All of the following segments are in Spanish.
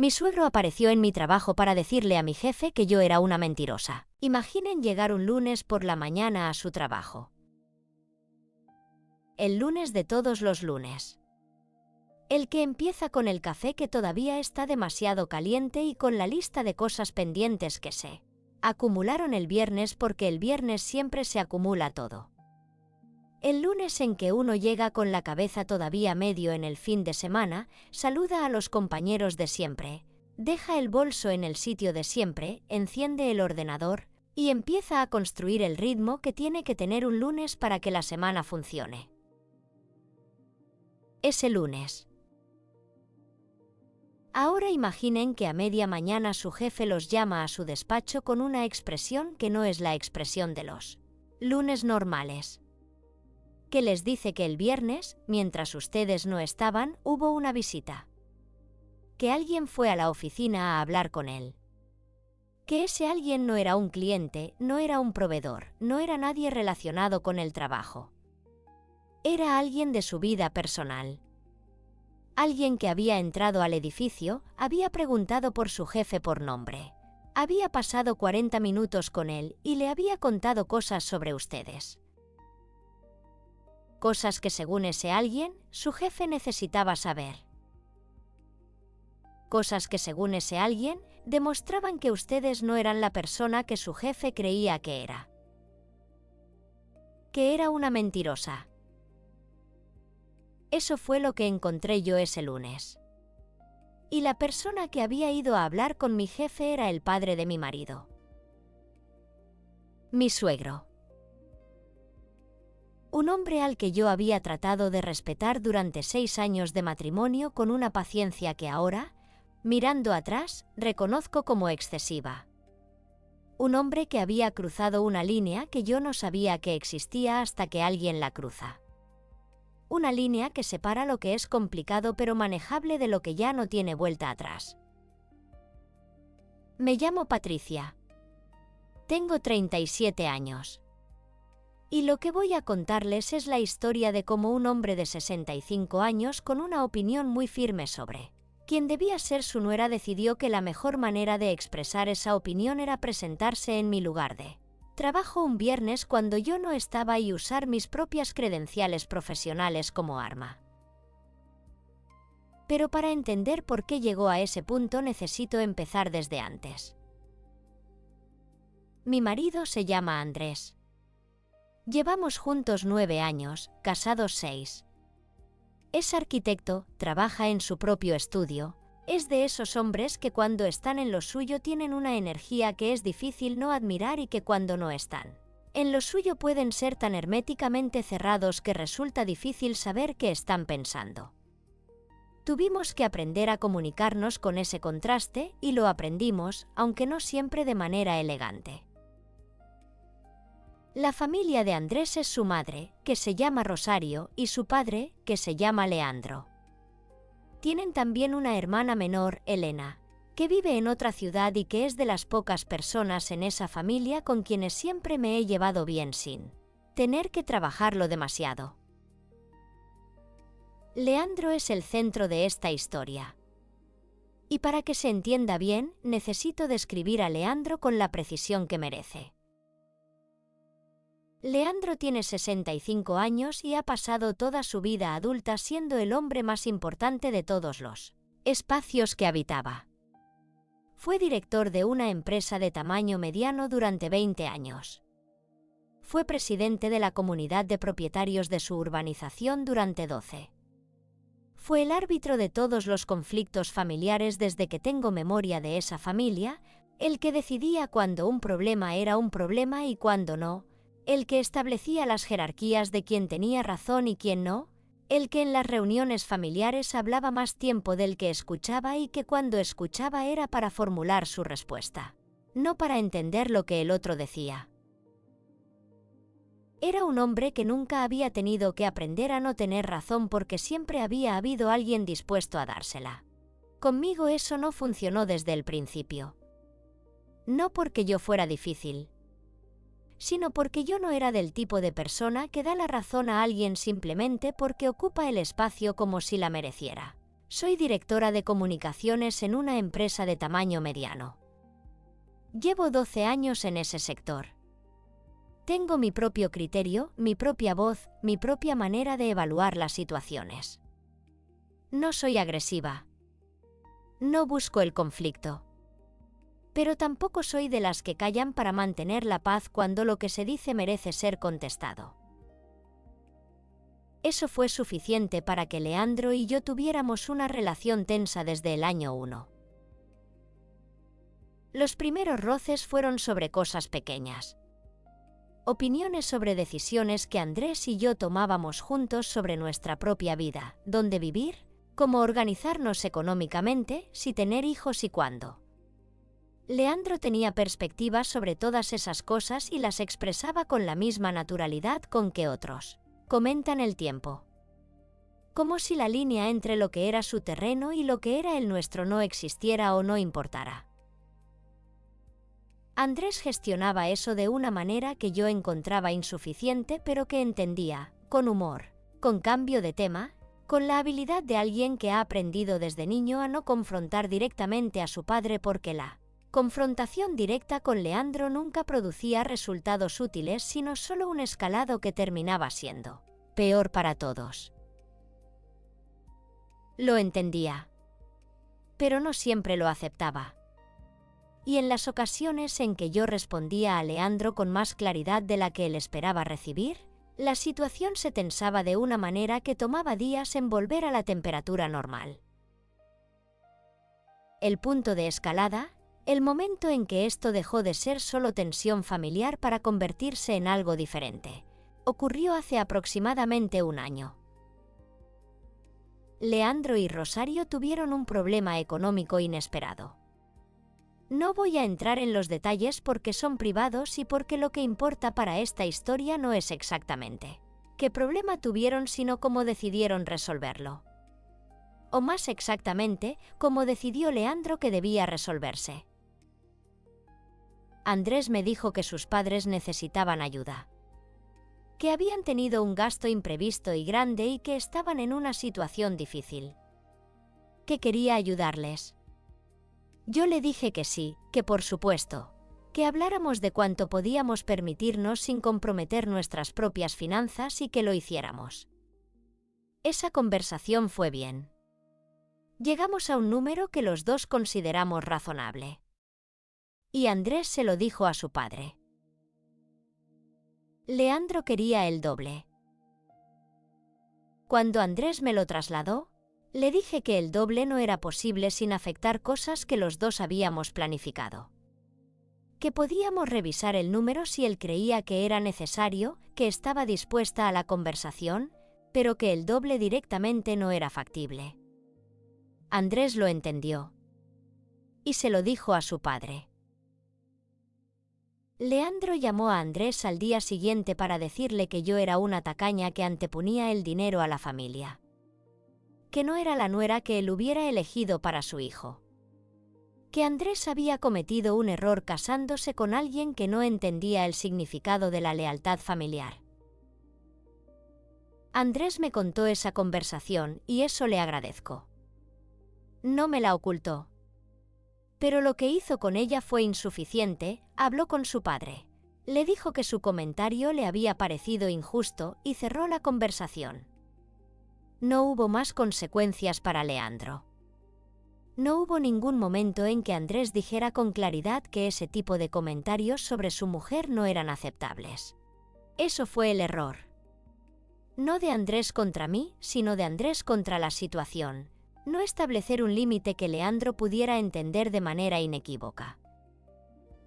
Mi suegro apareció en mi trabajo para decirle a mi jefe que yo era una mentirosa. Imaginen llegar un lunes por la mañana a su trabajo. El lunes de todos los lunes. El que empieza con el café que todavía está demasiado caliente y con la lista de cosas pendientes que se acumularon el viernes, porque el viernes siempre se acumula todo. El lunes en que uno llega con la cabeza todavía medio en el fin de semana, saluda a los compañeros de siempre, deja el bolso en el sitio de siempre, enciende el ordenador y empieza a construir el ritmo que tiene que tener un lunes para que la semana funcione. Ese lunes. Ahora imaginen que a media mañana su jefe los llama a su despacho con una expresión que no es la expresión de los lunes normales. Que les dice que el viernes, mientras ustedes no estaban, hubo una visita. Que alguien fue a la oficina a hablar con él. Que ese alguien no era un cliente, no era un proveedor, no era nadie relacionado con el trabajo. Era alguien de su vida personal. Alguien que había entrado al edificio, había preguntado por su jefe por nombre. Había pasado 40 minutos con él y le había contado cosas sobre ustedes. Cosas que según ese alguien, su jefe necesitaba saber. Cosas que según ese alguien, demostraban que ustedes no eran la persona que su jefe creía que era. Que era una mentirosa. Eso fue lo que encontré yo ese lunes. Y la persona que había ido a hablar con mi jefe era el padre de mi marido. Mi suegro. Un hombre al que yo había tratado de respetar durante 6 años de matrimonio con una paciencia que ahora, mirando atrás, reconozco como excesiva. Un hombre que había cruzado una línea que yo no sabía que existía hasta que alguien la cruza. Una línea que separa lo que es complicado pero manejable de lo que ya no tiene vuelta atrás. Me llamo Patricia. Tengo 37 años. Y lo que voy a contarles es la historia de cómo un hombre de 65 años con una opinión muy firme sobre quien debía ser su nuera decidió que la mejor manera de expresar esa opinión era presentarse en mi lugar de trabajo un viernes cuando yo no estaba y usar mis propias credenciales profesionales como arma. Pero para entender por qué llegó a ese punto necesito empezar desde antes. Mi marido se llama Andrés. Llevamos juntos 9 años, casados 6. Es arquitecto, trabaja en su propio estudio. Es de esos hombres que cuando están en lo suyo tienen una energía que es difícil no admirar y que cuando no están en lo suyo pueden ser tan herméticamente cerrados que resulta difícil saber qué están pensando. Tuvimos que aprender a comunicarnos con ese contraste y lo aprendimos, aunque no siempre de manera elegante. La familia de Andrés es su madre, que se llama Rosario, y su padre, que se llama Leandro. Tienen también una hermana menor, Elena, que vive en otra ciudad y que es de las pocas personas en esa familia con quienes siempre me he llevado bien sin tener que trabajarlo demasiado. Leandro es el centro de esta historia. Y para que se entienda bien, necesito describir a Leandro con la precisión que merece. Leandro tiene 65 años y ha pasado toda su vida adulta siendo el hombre más importante de todos los espacios que habitaba. Fue director de una empresa de tamaño mediano durante 20 años. Fue presidente de la comunidad de propietarios de su urbanización durante 12. Fue el árbitro de todos los conflictos familiares desde que tengo memoria de esa familia, el que decidía cuándo un problema era un problema y cuándo no, el que establecía las jerarquías de quién tenía razón y quién no, el que en las reuniones familiares hablaba más tiempo del que escuchaba y que cuando escuchaba era para formular su respuesta, no para entender lo que el otro decía. Era un hombre que nunca había tenido que aprender a no tener razón porque siempre había habido alguien dispuesto a dársela. Conmigo eso no funcionó desde el principio. No porque yo fuera difícil, sino porque yo no era del tipo de persona que da la razón a alguien simplemente porque ocupa el espacio como si la mereciera. Soy directora de comunicaciones en una empresa de tamaño mediano. Llevo 12 años en ese sector. Tengo mi propio criterio, mi propia voz, mi propia manera de evaluar las situaciones. No soy agresiva. No busco el conflicto. Pero tampoco soy de las que callan para mantener la paz cuando lo que se dice merece ser contestado. Eso fue suficiente para que Leandro y yo tuviéramos una relación tensa desde el año 1. Los primeros roces fueron sobre cosas pequeñas. Opiniones sobre decisiones que Andrés y yo tomábamos juntos sobre nuestra propia vida, dónde vivir, cómo organizarnos económicamente, si tener hijos y cuándo. Leandro tenía perspectivas sobre todas esas cosas y las expresaba con la misma naturalidad con que otros comentan el tiempo. Como si la línea entre lo que era su terreno y lo que era el nuestro no existiera o no importara. Andrés gestionaba eso de una manera que yo encontraba insuficiente, pero que entendía, con humor, con cambio de tema, con la habilidad de alguien que ha aprendido desde niño a no confrontar directamente a su padre porque la confrontación directa con Leandro nunca producía resultados útiles, sino solo un escalado que terminaba siendo peor para todos. Lo entendía, pero no siempre lo aceptaba. Y en las ocasiones en que yo respondía a Leandro con más claridad de la que él esperaba recibir, la situación se tensaba de una manera que tomaba días en volver a la temperatura normal. El punto de escalada, el momento en que esto dejó de ser solo tensión familiar para convertirse en algo diferente, ocurrió hace aproximadamente un año. Leandro y Rosario tuvieron un problema económico inesperado. No voy a entrar en los detalles porque son privados y porque lo que importa para esta historia no es exactamente qué problema tuvieron, sino cómo decidieron resolverlo. O más exactamente, cómo decidió Leandro que debía resolverse. Andrés me dijo que sus padres necesitaban ayuda, que habían tenido un gasto imprevisto y grande y que estaban en una situación difícil, que quería ayudarles. Yo le dije que sí, que por supuesto, que habláramos de cuánto podíamos permitirnos sin comprometer nuestras propias finanzas y que lo hiciéramos. Esa conversación fue bien. Llegamos a un número que los dos consideramos razonable. Y Andrés se lo dijo a su padre. Leandro quería el doble. Cuando Andrés me lo trasladó, le dije que el doble no era posible sin afectar cosas que los dos habíamos planificado. Que podíamos revisar el número si él creía que era necesario, que estaba dispuesta a la conversación, pero que el doble directamente no era factible. Andrés lo entendió. Y se lo dijo a su padre. Leandro llamó a Andrés al día siguiente para decirle que yo era una tacaña que anteponía el dinero a la familia. Que no era la nuera que él hubiera elegido para su hijo. Que Andrés había cometido un error casándose con alguien que no entendía el significado de la lealtad familiar. Andrés me contó esa conversación y eso le agradezco. No me la ocultó. Pero lo que hizo con ella fue insuficiente. Habló con su padre. Le dijo que su comentario le había parecido injusto y cerró la conversación. No hubo más consecuencias para Leandro. No hubo ningún momento en que Andrés dijera con claridad que ese tipo de comentarios sobre su mujer no eran aceptables. Eso fue el error. No de Andrés contra mí, sino de Andrés contra la situación. No establecer un límite que Leandro pudiera entender de manera inequívoca.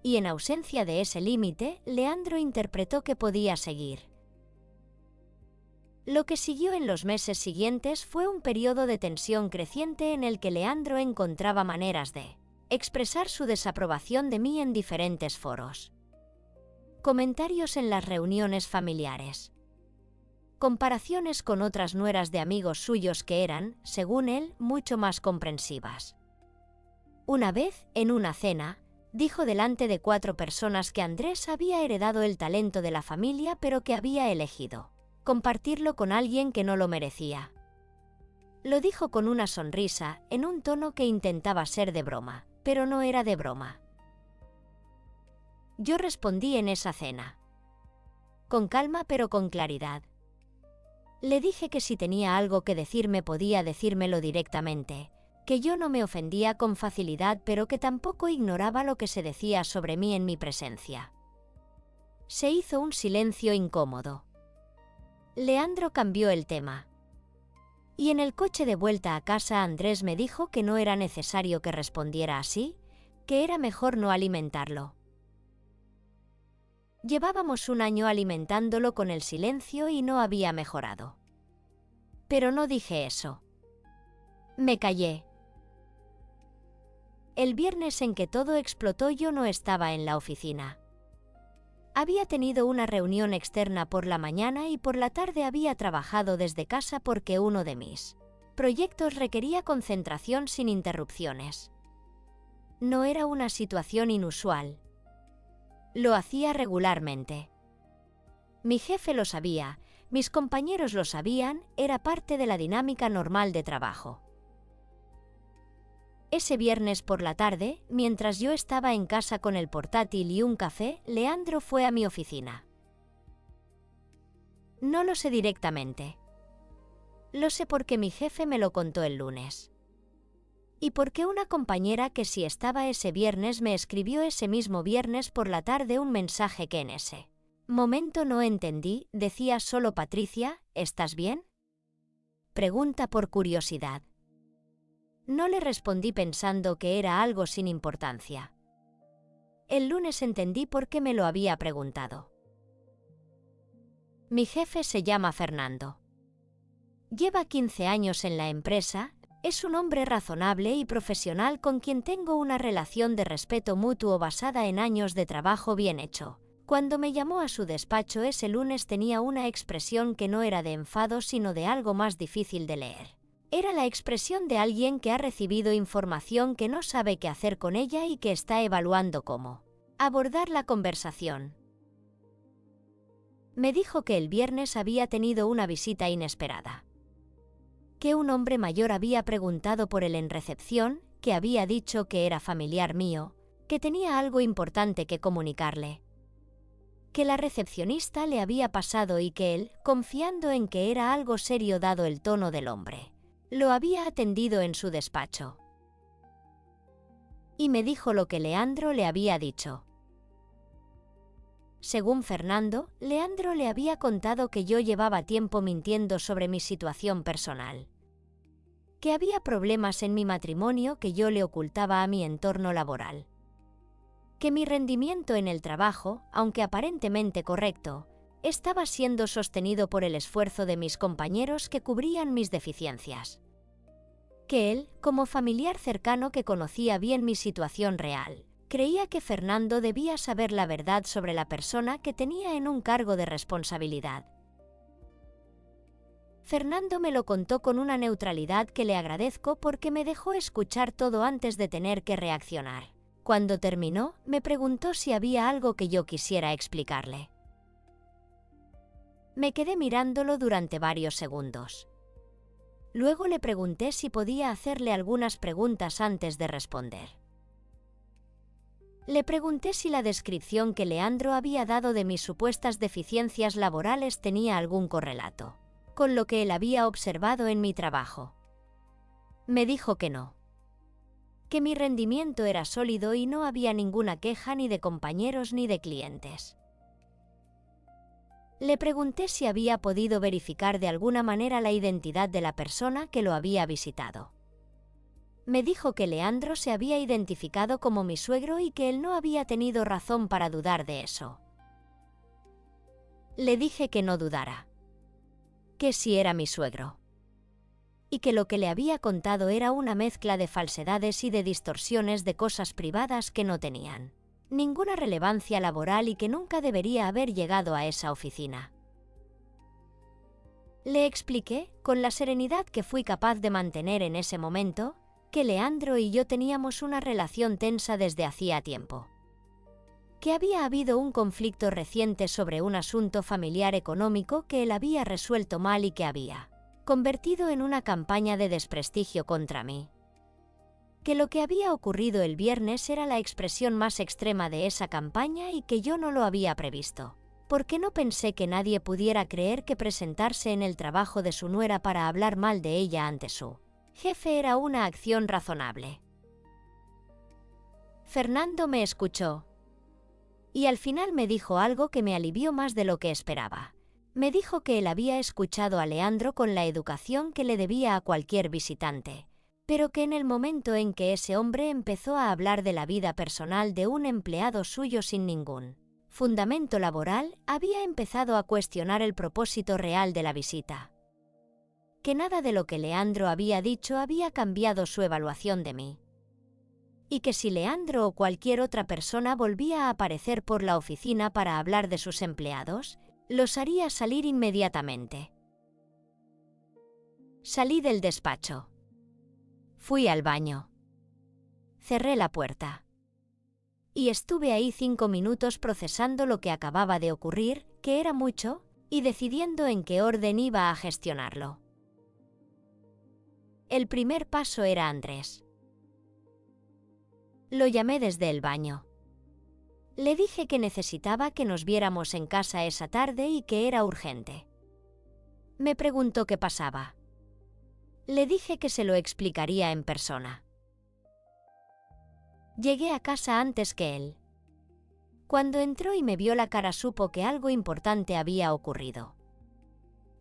Y en ausencia de ese límite, Leandro interpretó que podía seguir. Lo que siguió en los meses siguientes fue un periodo de tensión creciente en el que Leandro encontraba maneras de expresar su desaprobación de mí en diferentes foros. Comentarios en las reuniones familiares. Comparaciones con otras nueras de amigos suyos que eran, según él, mucho más comprensivas. Una vez, en una cena, dijo delante de 4 personas que Andrés había heredado el talento de la familia pero que había elegido compartirlo con alguien que no lo merecía. Lo dijo con una sonrisa, en un tono que intentaba ser de broma, pero no era de broma. Yo respondí en esa cena. Con calma pero con claridad. Le dije que si tenía algo que decirme podía decírmelo directamente, que yo no me ofendía con facilidad pero que tampoco ignoraba lo que se decía sobre mí en mi presencia. Se hizo un silencio incómodo. Leandro cambió el tema. Y en el coche de vuelta a casa Andrés me dijo que no era necesario que respondiera así, que era mejor no alimentarlo. Llevábamos un año alimentándolo con el silencio y no había mejorado. Pero no dije eso. Me callé. El viernes en que todo explotó yo no estaba en la oficina. Había tenido una reunión externa por la mañana y por la tarde había trabajado desde casa porque uno de mis proyectos requería concentración sin interrupciones. No era una situación inusual. Lo hacía regularmente. Mi jefe lo sabía, mis compañeros lo sabían, era parte de la dinámica normal de trabajo. Ese viernes por la tarde, mientras yo estaba en casa con el portátil y un café, Leandro fue a mi oficina. No lo sé directamente. Lo sé porque mi jefe me lo contó el lunes. Y porque una compañera que sí estaba ese viernes me escribió ese mismo viernes por la tarde un mensaje que en ese momento no entendí, decía solo Patricia, ¿estás bien? Pregunta por curiosidad. No le respondí pensando que era algo sin importancia. El lunes entendí por qué me lo había preguntado. Mi jefe se llama Fernando. Lleva 15 años en la empresa, es un hombre razonable y profesional con quien tengo una relación de respeto mutuo basada en años de trabajo bien hecho. Cuando me llamó a su despacho ese lunes tenía una expresión que no era de enfado sino de algo más difícil de leer. Era la expresión de alguien que ha recibido información que no sabe qué hacer con ella y que está evaluando cómo abordar la conversación. Me dijo que el viernes había tenido una visita inesperada. Que un hombre mayor había preguntado por él en recepción, que había dicho que era familiar mío, que tenía algo importante que comunicarle. Que la recepcionista le había pasado y que él, confiando en que era algo serio dado el tono del hombre, lo había atendido en su despacho. Y me dijo lo que Leandro le había dicho. Según Fernando, Leandro le había contado que yo llevaba tiempo mintiendo sobre mi situación personal. Que había problemas en mi matrimonio que yo le ocultaba a mi entorno laboral. Que mi rendimiento en el trabajo, aunque aparentemente correcto, estaba siendo sostenido por el esfuerzo de mis compañeros que cubrían mis deficiencias. Que él, como familiar cercano que conocía bien mi situación real, creía que Fernando debía saber la verdad sobre la persona que tenía en un cargo de responsabilidad. Fernando me lo contó con una neutralidad que le agradezco porque me dejó escuchar todo antes de tener que reaccionar. Cuando terminó, me preguntó si había algo que yo quisiera explicarle. Me quedé mirándolo durante varios segundos. Luego le pregunté si podía hacerle algunas preguntas antes de responder. Le pregunté si la descripción que Leandro había dado de mis supuestas deficiencias laborales tenía algún correlato con lo que él había observado en mi trabajo. Me dijo que no. Que mi rendimiento era sólido y no había ninguna queja ni de compañeros ni de clientes. Le pregunté si había podido verificar de alguna manera la identidad de la persona que lo había visitado. Me dijo que Leandro se había identificado como mi suegro y que él no había tenido razón para dudar de eso. Le dije que no dudara. Que sí era mi suegro. Y que lo que le había contado era una mezcla de falsedades y de distorsiones de cosas privadas que no tenían ninguna relevancia laboral y que nunca debería haber llegado a esa oficina. Le expliqué, con la serenidad que fui capaz de mantener en ese momento, que Leandro y yo teníamos una relación tensa desde hacía tiempo. Que había habido un conflicto reciente sobre un asunto familiar económico que él había resuelto mal y que había convertido en una campaña de desprestigio contra mí. Que lo que había ocurrido el viernes era la expresión más extrema de esa campaña y que yo no lo había previsto, porque no pensé que nadie pudiera creer que presentarse en el trabajo de su nuera para hablar mal de ella ante su jefe era una acción razonable. Fernando me escuchó. Y al final me dijo algo que me alivió más de lo que esperaba. Me dijo que él había escuchado a Leandro con la educación que le debía a cualquier visitante, pero que en el momento en que ese hombre empezó a hablar de la vida personal de un empleado suyo sin ningún fundamento laboral, había empezado a cuestionar el propósito real de la visita. Que nada de lo que Leandro había dicho había cambiado su evaluación de mí. Y que si Leandro o cualquier otra persona volvía a aparecer por la oficina para hablar de sus empleados, los haría salir inmediatamente. Salí del despacho. Fui al baño. Cerré la puerta. Y estuve ahí 5 minutos procesando lo que acababa de ocurrir, que era mucho, y decidiendo en qué orden iba a gestionarlo. El primer paso era Andrés. Lo llamé desde el baño. Le dije que necesitaba que nos viéramos en casa esa tarde y que era urgente. Me preguntó qué pasaba. Le dije que se lo explicaría en persona. Llegué a casa antes que él. Cuando entró y me vio la cara supo que algo importante había ocurrido.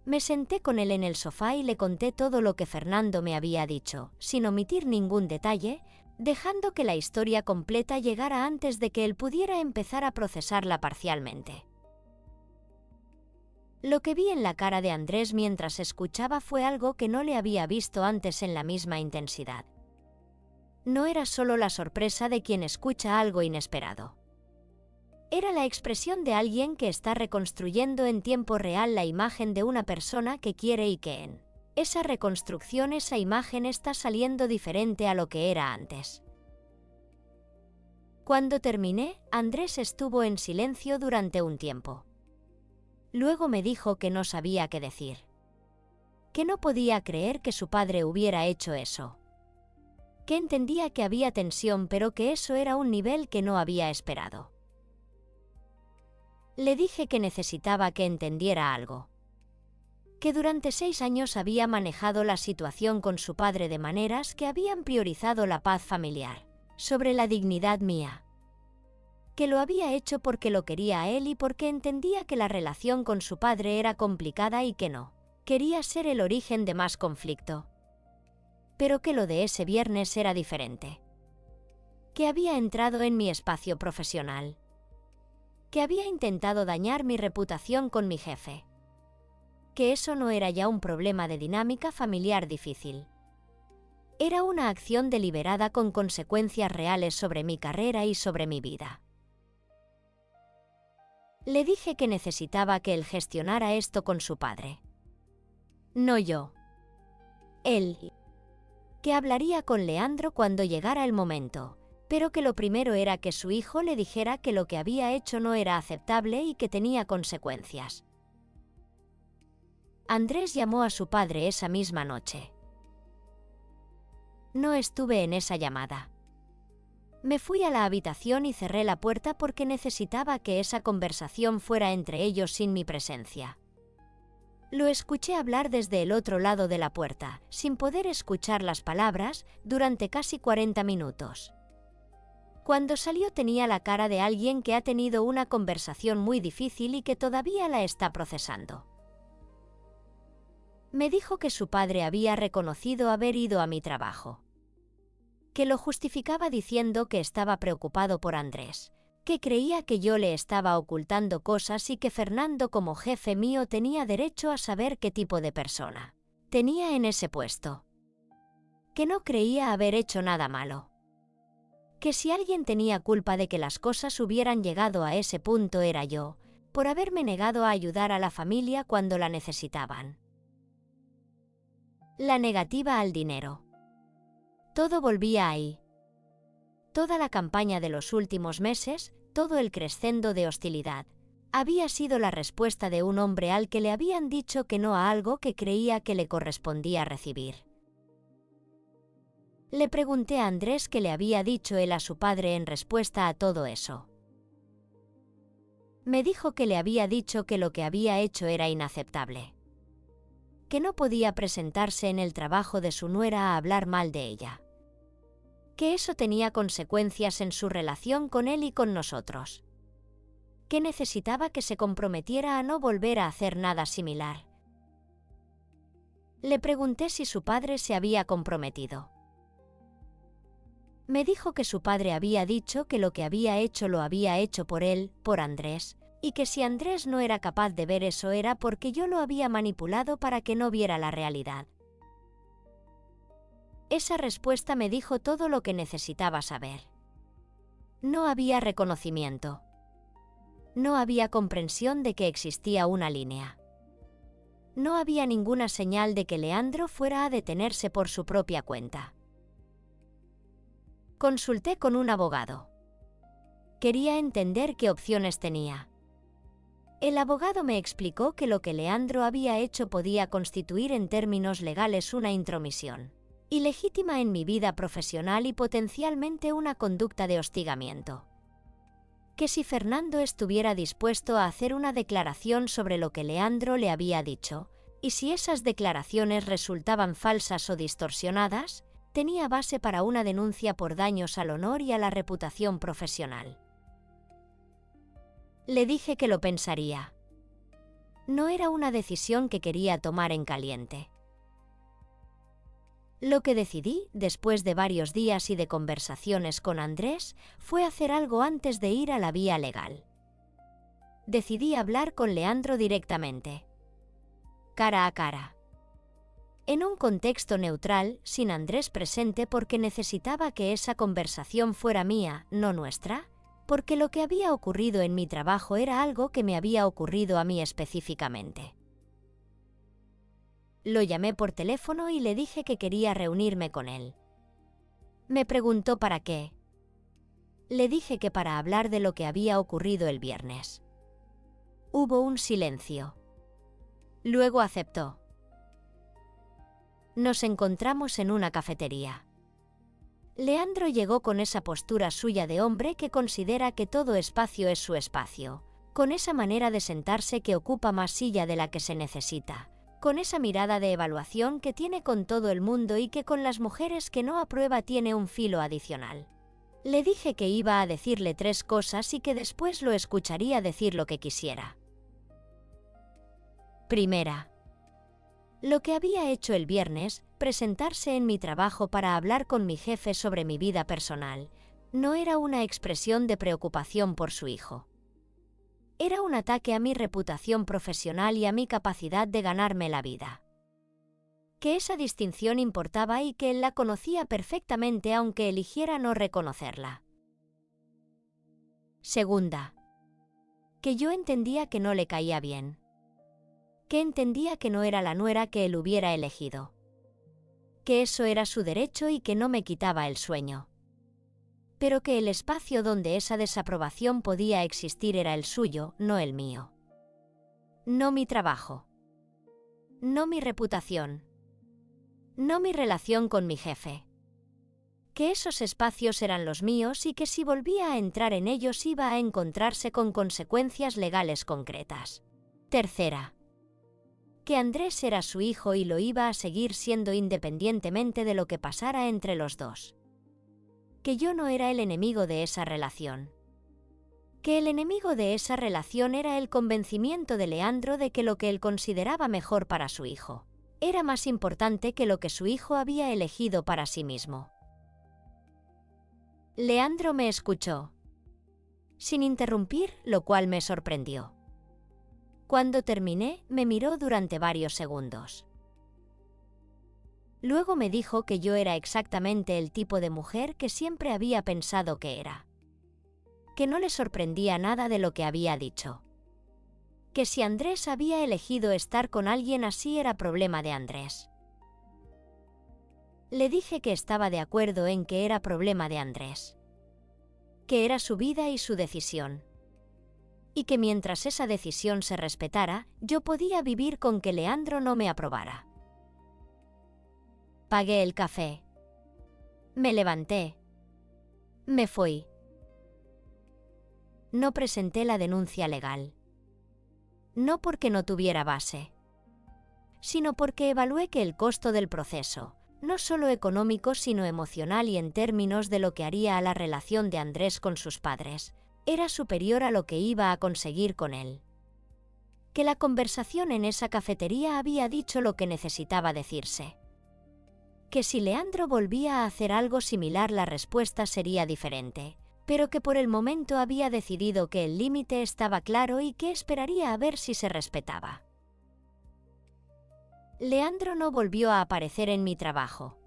Me senté con él en el sofá y le conté todo lo que Fernando me había dicho, sin omitir ningún detalle, dejando que la historia completa llegara antes de que él pudiera empezar a procesarla parcialmente. Lo que vi en la cara de Andrés mientras escuchaba fue algo que no le había visto antes en la misma intensidad. No era solo la sorpresa de quien escucha algo inesperado. Era la expresión de alguien que está reconstruyendo en tiempo real la imagen de una persona que quiere y que en esa reconstrucción esa imagen está saliendo diferente a lo que era antes. Cuando terminé, Andrés estuvo en silencio durante un tiempo. Luego me dijo que no sabía qué decir. Que no podía creer que su padre hubiera hecho eso. Que entendía que había tensión pero que eso era un nivel que no había esperado. Le dije que necesitaba que entendiera algo. Que durante 6 años había manejado la situación con su padre de maneras que habían priorizado la paz familiar sobre la dignidad mía. Que lo había hecho porque lo quería a él y porque entendía que la relación con su padre era complicada y que no quería ser el origen de más conflicto. Pero que lo de ese viernes era diferente. Que había entrado en mi espacio profesional. Que había intentado dañar mi reputación con mi jefe. Que eso no era ya un problema de dinámica familiar difícil. Era una acción deliberada con consecuencias reales sobre mi carrera y sobre mi vida. Le dije que necesitaba que él gestionara esto con su padre. No yo. Él. Que hablaría con Leandro cuando llegara el momento, pero que lo primero era que su hijo le dijera que lo que había hecho no era aceptable y que tenía consecuencias. Andrés llamó a su padre esa misma noche. No estuve en esa llamada. Me fui a la habitación y cerré la puerta porque necesitaba que esa conversación fuera entre ellos sin mi presencia. Lo escuché hablar desde el otro lado de la puerta, sin poder escuchar las palabras, durante casi 40 minutos. Cuando salió tenía la cara de alguien que ha tenido una conversación muy difícil y que todavía la está procesando. Me dijo que su padre había reconocido haber ido a mi trabajo. Que lo justificaba diciendo que estaba preocupado por Andrés. Que creía que yo le estaba ocultando cosas y que Fernando como jefe mío tenía derecho a saber qué tipo de persona tenía en ese puesto. Que no creía haber hecho nada malo. Que si alguien tenía culpa de que las cosas hubieran llegado a ese punto era yo, por haberme negado a ayudar a la familia cuando la necesitaban. La negativa al dinero. Todo volvía ahí. Toda la campaña de los últimos meses, todo el crescendo de hostilidad, Había sido la respuesta de un hombre al que le habían dicho que no a algo que creía que le correspondía recibir. Le pregunté a Andrés qué le había dicho él a su padre en respuesta a todo eso. Me dijo que le había dicho que lo que había hecho era inaceptable. Que no podía presentarse en el trabajo de su nuera a hablar mal de ella. Que eso tenía consecuencias en su relación con él y con nosotros. Que necesitaba que se comprometiera a no volver a hacer nada similar. Le pregunté si su padre se había comprometido. Me dijo que su padre había dicho que lo que había hecho lo había hecho por él, por Andrés, y que si Andrés no era capaz de ver eso era porque yo lo había manipulado para que no viera la realidad. Esa respuesta me dijo todo lo que necesitaba saber. No había reconocimiento. No había comprensión de que existía una línea. No había ninguna señal de que Leandro fuera a detenerse por su propia cuenta. Consulté con un abogado. Quería entender qué opciones tenía. El abogado me explicó que lo que Leandro había hecho podía constituir en términos legales una intromisión ilegítima en mi vida profesional y potencialmente una conducta de hostigamiento. Que si Fernando estuviera dispuesto a hacer una declaración sobre lo que Leandro le había dicho, y si esas declaraciones resultaban falsas o distorsionadas, tenía base para una denuncia por daños al honor y a la reputación profesional. Le dije que lo pensaría. No era una decisión que quería tomar en caliente. Lo que decidí, después de varios días y de conversaciones con Andrés, fue hacer algo antes de ir a la vía legal. Decidí hablar con Leandro directamente. Cara a cara. En un contexto neutral, sin Andrés presente porque necesitaba que esa conversación fuera mía, no nuestra, porque lo que había ocurrido en mi trabajo era algo que me había ocurrido a mí específicamente. Lo llamé por teléfono y le dije que quería reunirme con él. Me preguntó para qué. Le dije que para hablar de lo que había ocurrido el viernes. Hubo un silencio. Luego aceptó. Nos encontramos en una cafetería. Leandro llegó con esa postura suya de hombre que considera que todo espacio es su espacio, con esa manera de sentarse que ocupa más silla de la que se necesita, con esa mirada de evaluación que tiene con todo el mundo y que con las mujeres que no aprueba tiene un filo adicional. Le dije que iba a decirle 3 cosas y que después lo escucharía decir lo que quisiera. Primera. Lo que había hecho el viernes, presentarse en mi trabajo para hablar con mi jefe sobre mi vida personal, no era una expresión de preocupación por su hijo. Era un ataque a mi reputación profesional y a mi capacidad de ganarme la vida. Que esa distinción importaba y que él la conocía perfectamente aunque eligiera no reconocerla. Segunda. Que yo entendía que no le caía bien. Que entendía que no era la nuera que él hubiera elegido. Que eso era su derecho y que no me quitaba el sueño. Pero que el espacio donde esa desaprobación podía existir era el suyo, no el mío. No mi trabajo. No mi reputación. No mi relación con mi jefe. Que esos espacios eran los míos y que si volvía a entrar en ellos iba a encontrarse con consecuencias legales concretas. Tercera. Que Andrés era su hijo y lo iba a seguir siendo independientemente de lo que pasara entre los dos. Que yo no era el enemigo de esa relación. Que el enemigo de esa relación era el convencimiento de Leandro de que lo que él consideraba mejor para su hijo era más importante que lo que su hijo había elegido para sí mismo. Leandro me escuchó, sin interrumpir, lo cual me sorprendió. Cuando terminé, me miró durante varios segundos. Luego me dijo que yo era exactamente el tipo de mujer que siempre había pensado que era. Que no le sorprendía nada de lo que había dicho. Que si Andrés había elegido estar con alguien así era problema de Andrés. Le dije que estaba de acuerdo en que era problema de Andrés. Que era su vida y su decisión. y que mientras esa decisión se respetara, yo podía vivir con que Leandro no me aprobara. Pagué el café. Me levanté. Me fui. No presenté la denuncia legal. No porque no tuviera base, sino porque evalué que el costo del proceso, no solo económico sino emocional y en términos de lo que haría a la relación de Andrés con sus padres, era superior a lo que iba a conseguir con él. Que la conversación en esa cafetería había dicho lo que necesitaba decirse. Que si Leandro volvía a hacer algo similar la respuesta sería diferente, pero que por el momento había decidido que el límite estaba claro y que esperaría a ver si se respetaba. Leandro no volvió a aparecer en mi trabajo.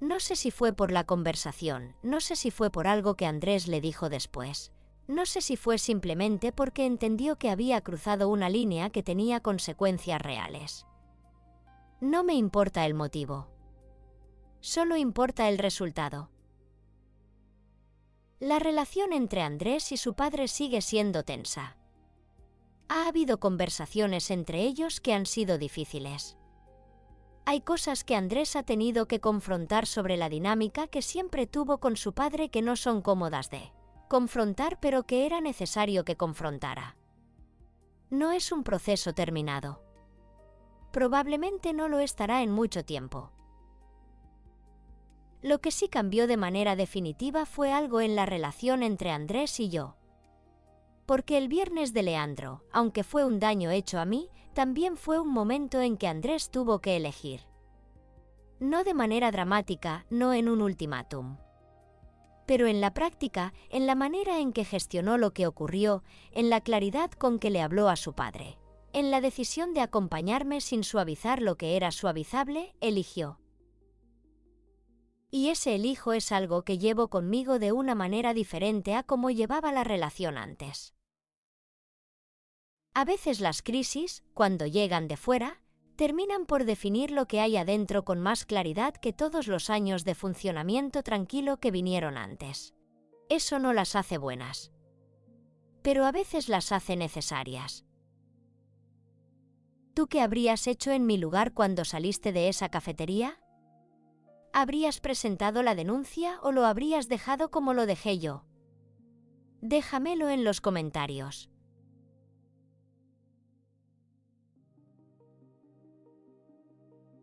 No sé si fue por la conversación, no sé si fue por algo que Andrés le dijo después, no sé si fue simplemente porque entendió que había cruzado una línea que tenía consecuencias reales. No me importa el motivo. Solo importa el resultado. La relación entre Andrés y su padre sigue siendo tensa. Ha habido conversaciones entre ellos que han sido difíciles. Hay cosas que Andrés ha tenido que confrontar sobre la dinámica que siempre tuvo con su padre que no son cómodas de confrontar, pero que era necesario que confrontara. No es un proceso terminado. Probablemente no lo estará en mucho tiempo. Lo que sí cambió de manera definitiva fue algo en la relación entre Andrés y yo. Porque el viernes de Leandro, aunque fue un daño hecho a mí, también fue un momento en que Andrés tuvo que elegir. No de manera dramática, no en un ultimátum. Pero en la práctica, en la manera en que gestionó lo que ocurrió, en la claridad con que le habló a su padre, en la decisión de acompañarme sin suavizar lo que era suavizable, eligió. Y ese elijo es algo que llevo conmigo de una manera diferente a cómo llevaba la relación antes. A veces las crisis, cuando llegan de fuera, terminan por definir lo que hay adentro con más claridad que todos los años de funcionamiento tranquilo que vinieron antes. Eso no las hace buenas. Pero a veces las hace necesarias. ¿Tú qué habrías hecho en mi lugar cuando saliste de esa cafetería? ¿Habrías presentado la denuncia o lo habrías dejado como lo dejé yo? Déjamelo en los comentarios.